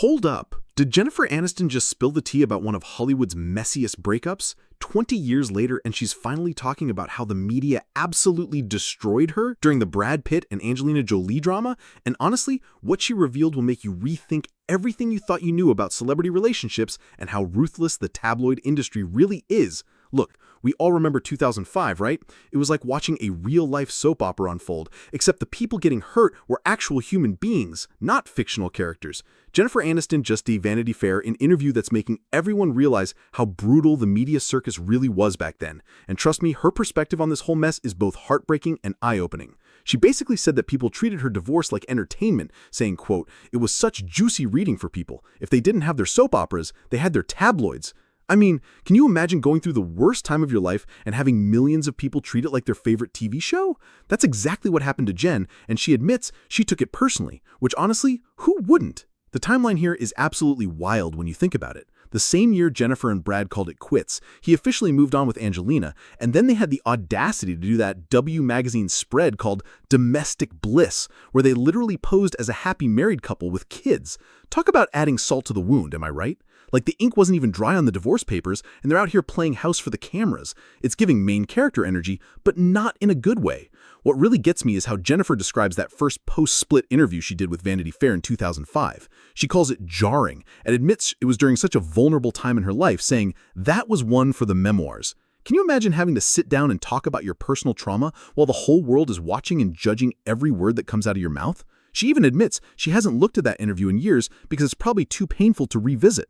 Hold up. Did Jennifer Aniston just spill the tea about one of Hollywood's messiest breakups? 20 years later, and she's finally talking about how the media absolutely destroyed her during the Brad Pitt and Angelina Jolie drama? And honestly, what she revealed will make you rethink everything you thought you knew about celebrity relationships and how ruthless the tabloid industry really is. Look, we all remember 2005, right? It was like watching a real-life soap opera unfold, except the people getting hurt were actual human beings, not fictional characters. Jennifer Aniston just gave Vanity Fair an interview that's making everyone realize how brutal the media circus really was back then. And trust me, her perspective on this whole mess is both heartbreaking and eye-opening. She basically said that people treated her divorce like entertainment, saying, quote, "It was such juicy reading for people. If they didn't have their soap operas, they had their tabloids." I mean, can you imagine going through the worst time of your life and having millions of people treat it like their favorite TV show? That's exactly what happened to Jen, and she admits she took it personally, which honestly, who wouldn't? The timeline here is absolutely wild when you think about it. The same year Jennifer and Brad called it quits, he officially moved on with Angelina, and then they had the audacity to do that W magazine spread called Domestic Bliss, where they literally posed as a happy married couple with kids. Talk about adding salt to the wound, am I right? Like the ink wasn't even dry on the divorce papers, and they're out here playing house for the cameras. It's giving main character energy, but not in a good way. What really gets me is how Jennifer describes that first post-split interview she did with Vanity Fair in 2005. She calls it jarring, and admits it was during such a vulnerable time in her life, saying, "That was one for the memoirs." Can you imagine having to sit down and talk about your personal trauma while the whole world is watching and judging every word that comes out of your mouth? She even admits she hasn't looked at that interview in years because it's probably too painful to revisit.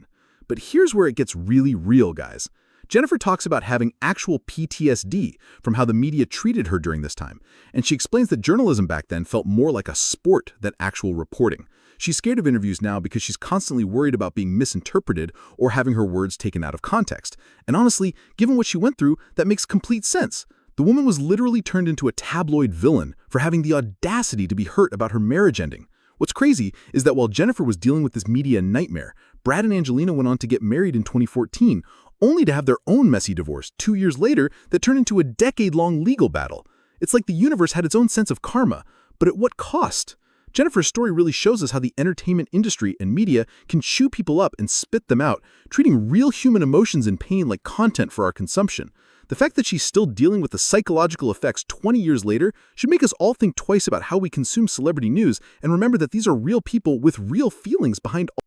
But here's where it gets really real, guys. Jennifer talks about having actual PTSD from how the media treated her during this time, and she explains that journalism back then felt more like a sport than actual reporting. She's scared of interviews now because she's constantly worried about being misinterpreted or having her words taken out of context. And honestly, given what she went through, that makes complete sense. The woman was literally turned into a tabloid villain for having the audacity to be hurt about her marriage ending. What's crazy is that while Jennifer was dealing with this media nightmare, Brad and Angelina went on to get married in 2014, only to have their own messy divorce 2 years later that turned into a decade-long legal battle. It's like the universe had its own sense of karma, but at what cost? Jennifer's story really shows us how the entertainment industry and media can chew people up and spit them out, treating real human emotions and pain like content for our consumption. The fact that she's still dealing with the psychological effects 20 years later should make us all think twice about how we consume celebrity news and remember that these are real people with real feelings behind all